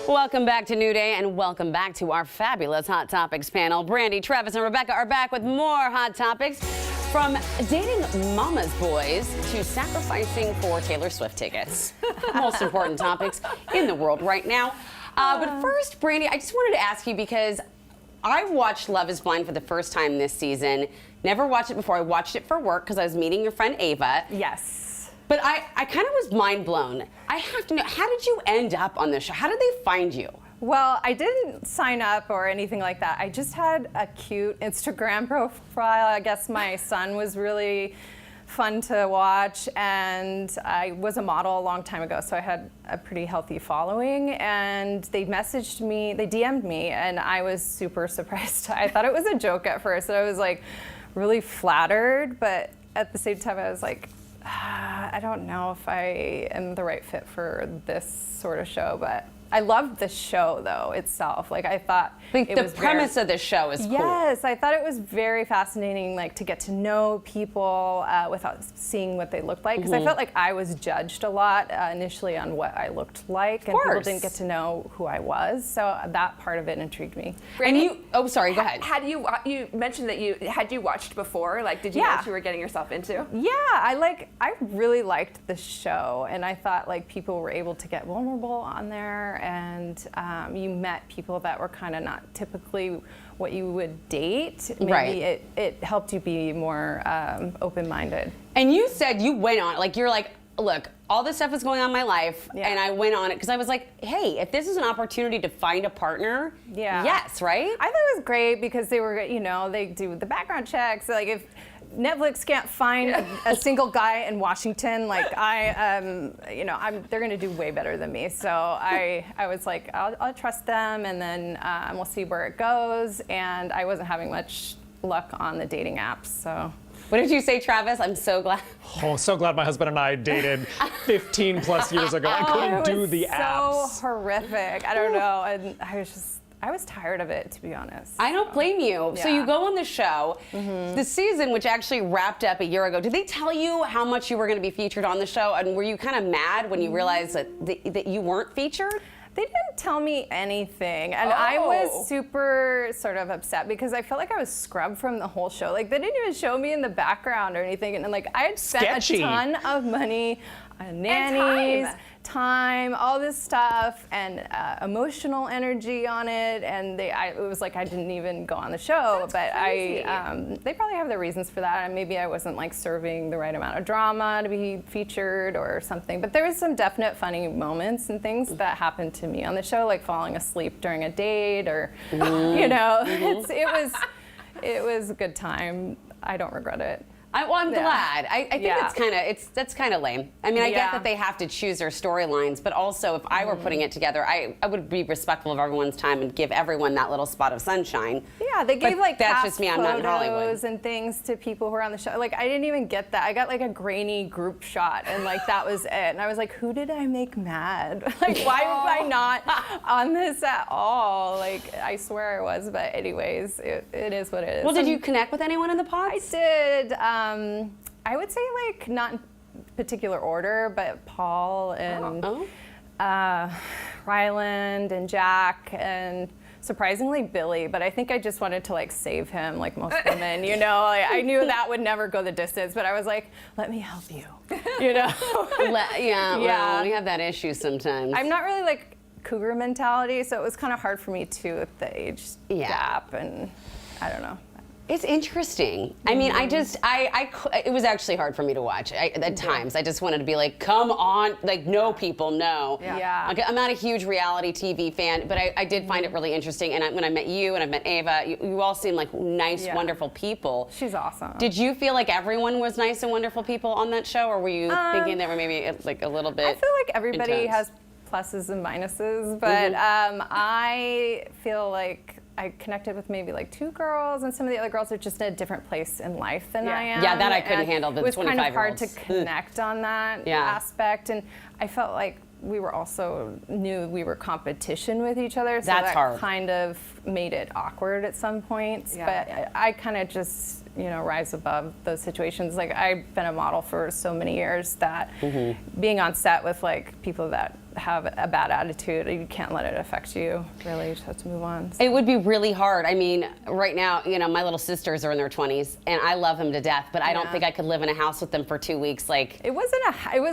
Welcome back to New Day, and welcome back to our fabulous Hot Topics panel. Brandie, Travis, and Rebecca are back with more Hot Topics, from dating mama's boys to sacrificing for Taylor Swift tickets. Most important topics in the world right now. But first, Brandie, I just wanted to ask you, because I watched Love is Blind for the first time this season. Never watched it before. I watched it for work because I was meeting your friend Ava. Yes. But I kind of was mind blown. I have to know, how did you end up on this show? How did they find you? Well, I didn't sign up or anything like that. I just had a cute Instagram profile. I guess my son was really fun to watch, and I was a model a long time ago, so I had a pretty healthy following, and they messaged me, they DM'd me, and I was super surprised. I thought it was a joke at first, and I was like really flattered, but at the same time I was like, I don't know if I am the right fit for this sort of show, but I loved the show though itself. Like, I thought the premise of the show is cool. Yes, I thought it was very fascinating, like, to get to know people without seeing what they looked like. Because I felt like I was judged a lot initially on what I looked like, and people didn't get to know who I was. So that part of it intrigued me. Brandie, and you, oh, sorry, go ahead. Had you mentioned that had you watched before? Like, did you know what you were getting yourself into? Yeah, I really liked the show, and I thought like people were able to get vulnerable on there, and you met people that were kind of not typically what you would date. Maybe it helped you be more open-minded. And you said you went on, like, you're like, look, all this stuff is going on in my life, and I went on it because I was like, hey, if this is an opportunity to find a partner, yes, right? I thought it was great because they were, you know, they do the background checks. Like, if Netflix can't find a single guy in Washington, like, you know, they're going to do way better than me. So I was like, I'll trust them, and then we'll see where it goes. And I wasn't having much luck on the dating apps, so. What did you say, Travis? I'm so glad. Oh, so glad my husband and I dated 15 plus years ago. I couldn't do the apps. So horrific. I don't know. And I was tired of it, to be honest. I don't blame you. Yeah. So you go on the show, the season, which actually wrapped up a year ago. Did they tell you how much you were going to be featured on the show? And were you kind of mad when you realized that you weren't featured? They didn't tell me anything, and I was super sort of upset because I felt like I was scrubbed from the whole show. Like, they didn't even show me in the background or anything, and like, I had spent a ton of money on nannies, time, all this stuff, and emotional energy on it, and it was like I didn't even go on the show. But they probably have their reasons for that, and maybe I wasn't like serving the right amount of drama to be featured or something. But there was some definite funny moments and things that happened to me on the show, like falling asleep during a date, or you know, it was a good time. I don't regret it. I'm glad. I think that's kind of lame. I mean, I get that they have to choose their storylines, but also if I were putting it together, I would be respectful of everyone's time and give everyone that little spot of sunshine. Yeah, they gave like that's just me. I'm not in Hollywood. And things to people who are on the show. Like, I didn't even get that. I got like a grainy group shot, and like that was it. And I was like, who did I make mad? Like, why was I not on this at all? Like, I swear I was. But anyways, it is what it is. Well, did you connect with anyone in the pods? I did. I would say, like, not in particular order, but Paul and Ryland and Jack, and surprisingly Billy. But I think I just wanted to like save him, like most women, you know. Like, I knew that would never go the distance, but I was like, let me help you, you know. Well, we have that issue sometimes. I'm not really like cougar mentality, so it was kind of hard for me too with the age gap, and I don't know. It's interesting. I mean, it was actually hard for me to watch at times. I just wanted to be like, come on, like, no, people, no. Yeah. I'm not a huge reality TV fan, but I did find it really interesting. And when I met you and I met Ava, you all seem like nice, wonderful people. She's awesome. Did you feel like everyone was nice and wonderful people on that show, or were you thinking they were maybe like a little bit? I feel like everybody has pluses and minuses, but I feel like I connected with maybe like 2 girls, and some of the other girls are just in a different place in life than I am. Yeah, that I couldn't handle, the 25-year-olds. It was kind of hard to connect on that aspect, and I felt like we were also knew we were competition with each other, so that kind of made it awkward at some points. But I kind of just rise above those situations. Like, I've been a model for so many years that being on set with like people that have a bad attitude, you can't let it affect you. Really, you just have to move on. So. It would be really hard. I mean, right now, my little sisters are in their 20s, and I love them to death, but I don't think I could live in a house with them for 2 weeks. Like, it was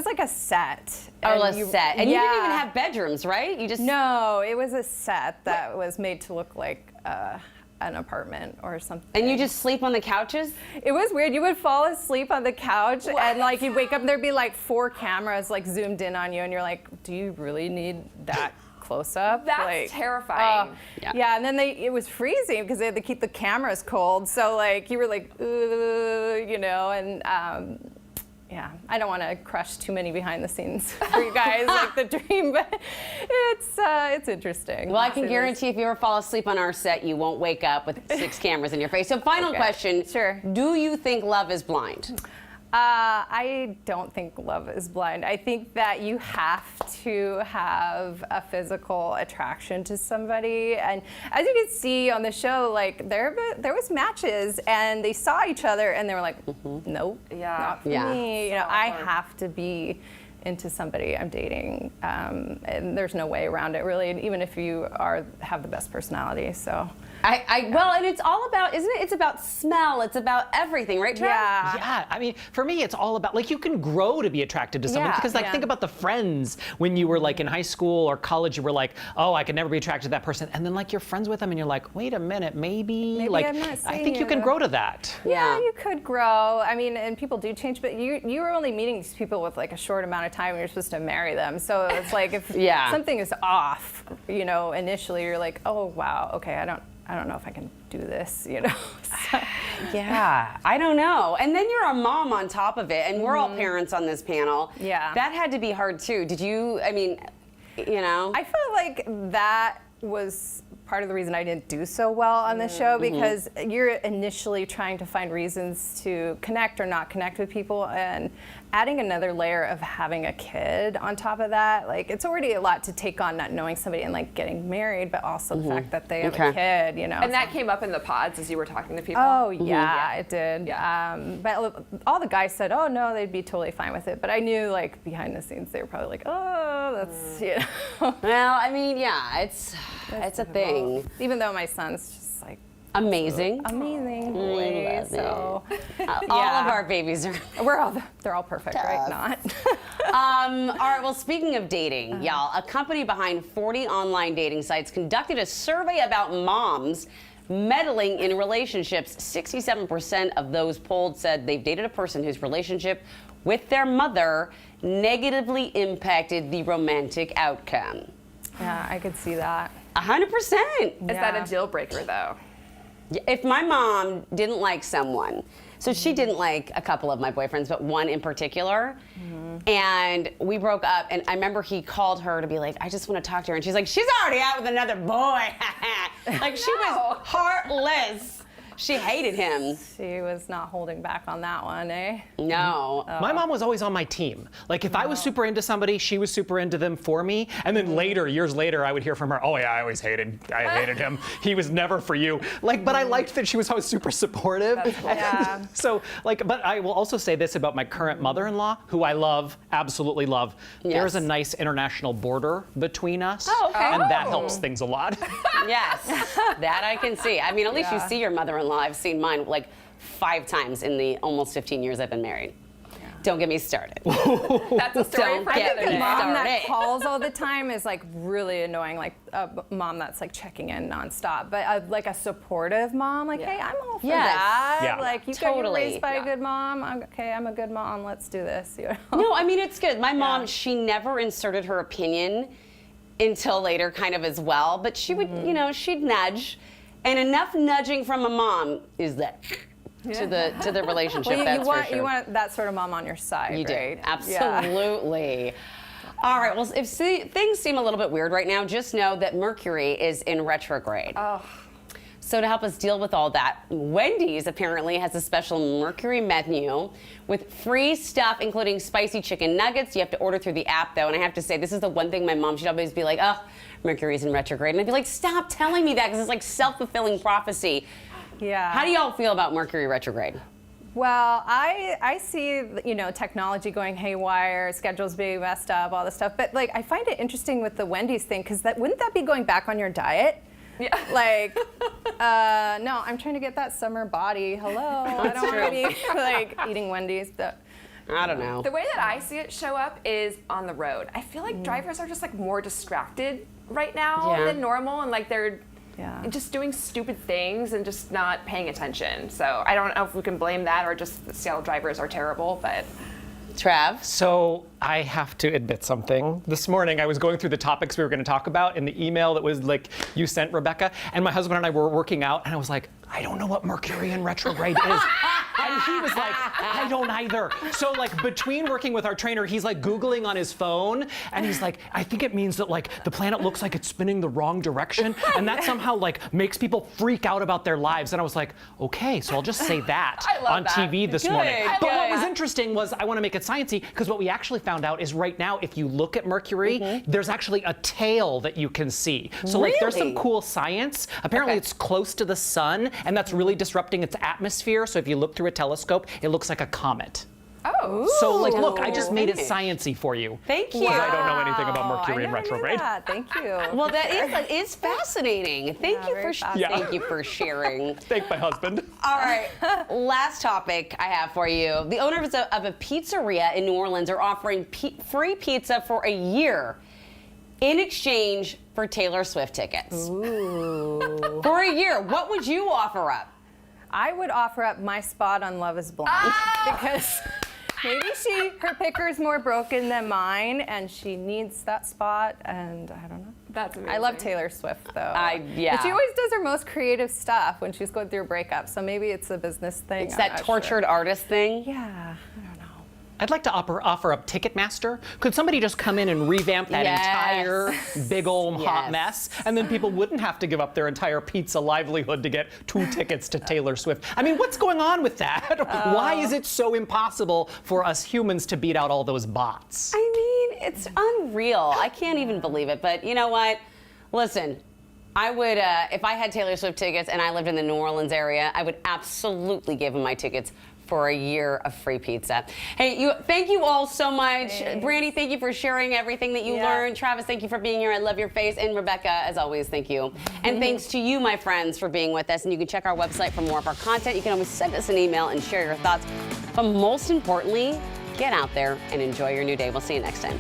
like a set. Oh, a set. And you didn't even have bedrooms, right? You just No, it was a set that was made to look like an apartment or something. And you just sleep on the couches? It was weird. You would fall asleep on the couch and like you'd wake up and there'd be like 4 cameras like zoomed in on you and you're like, do you really need that close up? That's like, terrifying. Yeah, and then it was freezing because they had to keep the cameras cold. So like you were like, and yeah, I don't want to crush too many behind the scenes for you guys, like the dream, but it's interesting. Well, I can guarantee if you ever fall asleep on our set, you won't wake up with 6 cameras in your face. So final question. Sure. Do you think love is blind? I don't think love is blind. I think that you have to have a physical attraction to somebody. And as you can see on the show, like there was matches and they saw each other and they were like, nope, not for me. I have to be into somebody I'm dating. And there's no way around it really, even if you have the best personality, so. Well, and it's all about, isn't it? It's about smell. It's about everything, right, Trav? Yeah. I mean, for me, it's all about, like, you can grow to be attracted to someone because, like, think about the friends when you were, like, in high school or college, you were like, oh, I could never be attracted to that person. And then, like, you're friends with them and you're like, wait a minute, maybe like, I'm not I think you can grow to that. Yeah, you could grow. I mean, and people do change, but you were only meeting these people with, like, a short amount of time and you're supposed to marry them. So it's like, if something is off, initially you're like, oh, wow, okay, I don't know if I can do this, So. Yeah, I don't know. And then you're a mom on top of it, and we're all parents on this panel. Yeah. That had to be hard too. Did you, I feel like that was part of the reason I didn't do so well on the show because you're initially trying to find reasons to connect or not connect with people, and adding another layer of having a kid on top of that, like it's already a lot to take on not knowing somebody and like getting married, but also the fact that they have a kid, And that came up in the pods as you were talking to people? Oh, yeah, it did. Yeah. But all the guys said, oh, no, they'd be totally fine with it. But I knew, like, behind the scenes, they were probably like, oh, that's, Well, I mean, yeah, it's a thing. Even though my son's just like, amazing. Amazing boy. So All of our babies are. They're all perfect, right? Not. All right. Well, speaking of dating, y'all, a company behind 40 online dating sites conducted a survey about moms meddling in relationships. 67% of those polled said they've dated a person whose relationship with their mother negatively impacted the romantic outcome. Yeah, I could see that. 100%. Is that a deal breaker, though? If my mom didn't like someone, so she didn't like a couple of my boyfriends, but one in particular, and we broke up, and I remember he called her to be like, I just want to talk to her, and she's like, she's already out with another boy. Like, she was heartless. She hated him. She was not holding back on that one, eh? No. My mom was always on my team. Like, if I was super into somebody, she was super into them for me. And then later, years later, I would hear from her, oh yeah, I hated him. He was never for you. Like, but I liked that she was always super supportive. Yeah. So, like, but I will also say this about my current mother-in-law, who I love, absolutely love. Yes. There's a nice international border between us. Oh, okay. And that helps things a lot. Yes, that I can see. I mean, at least you see your mother-in-law. I've seen mine like 5 times in the almost 15 years I've been married. Don't get me started. That's a story for another day. The mom that calls all the time is like really annoying, like a mom that's like checking in nonstop. But like a supportive mom, like, hey, I'm all for that. Yeah. Like, you got raised by a good mom. I'm a good mom. Let's do this. No, I mean, it's good. My mom, she never inserted her opinion until later, kind of as well. But she would, she'd nudge. And enough nudging from a mom is that to the relationship. Well, you want that sort of mom on your side, you right? do. Absolutely. Yeah. All right. Well, if things seem a little bit weird right now, just know that Mercury is in retrograde. Oh. So to help us deal with all that, Wendy's apparently has a special Mercury menu with free stuff, including spicy chicken nuggets. You have to order through the app, though. And I have to say, this is the one thing my mom should always be like, oh, Mercury's in retrograde. And I'd be like, stop telling me that, because it's like self-fulfilling prophecy. Yeah. How do y'all feel about Mercury retrograde? Well, I see, you know, technology going haywire, schedules being messed up, all this stuff. But like, I find it interesting with the Wendy's thing, because wouldn't that be going back on your diet? Yeah. Like, no, I'm trying to get that summer body. Hello, I don't want to be like eating Wendy's. But I don't know. The way that I see it show up is on the road. I feel like drivers are just like more distracted right now than normal, and like they're just doing stupid things and just not paying attention. So I don't know if we can blame that or just the Seattle drivers are terrible, but. Trav? So I have to admit something. This morning I was going through the topics we were going to talk about in the email that was like you sent, Rebecca, and my husband and I were working out, and I was like, I don't know what Mercury in retrograde is. And he was like, I don't either. So like between working with our trainer, he's like Googling on his phone, and he's like, I think it means that like the planet looks like it's spinning the wrong direction, and that somehow like makes people freak out about their lives. And I was like, okay, so I'll just say that on TV this morning. But what was interesting was, I want to make it sciencey, because what we actually found out is right now, if you look at Mercury, there's actually a tail that you can see. So like there's some cool science. Apparently it's close to the sun, and that's really disrupting its atmosphere. So if you look through a telescope, it looks like a comet. Oh. So like, look, I just made it sciencey for you. Thank you. Because I don't know anything about Mercury in retrograde. Thank you. Well, that is fascinating. Thank you for thank you for sharing. Thank my husband. All right, last topic I have for you. The owners of a pizzeria in New Orleans are offering free pizza for a year in exchange for Taylor Swift tickets. Ooh. For a year, what would you offer up? I would offer up my spot on Love is Blind, because maybe her picker's more broken than mine, and she needs that spot, and I don't know. That's amazing. I love Taylor Swift, though. Yeah. But she always does her most creative stuff when she's going through a breakup, so maybe it's a business thing. It's that tortured artist thing? Yeah, I don't know. I'd like to offer up Ticketmaster. Could somebody just come in and revamp that entire big old hot mess, and then people wouldn't have to give up their entire pizza livelihood to get 2 tickets to Taylor Swift? I mean, what's going on with that? Why is it so impossible for us humans to beat out all those bots? I mean, it's unreal. I can't even believe it. But you know what? Listen, I would, if I had Taylor Swift tickets and I lived in the New Orleans area, I would absolutely give them my tickets for a year of free pizza. Hey, thank you all so much. Thanks. Brandie, thank you for sharing everything that you learned. Travis, thank you for being here. I love your face. And Rebecca, as always, thank you. And thanks to you, my friends, for being with us. And you can check our website for more of our content. You can always send us an email and share your thoughts. But most importantly, get out there and enjoy your new day. We'll see you next time.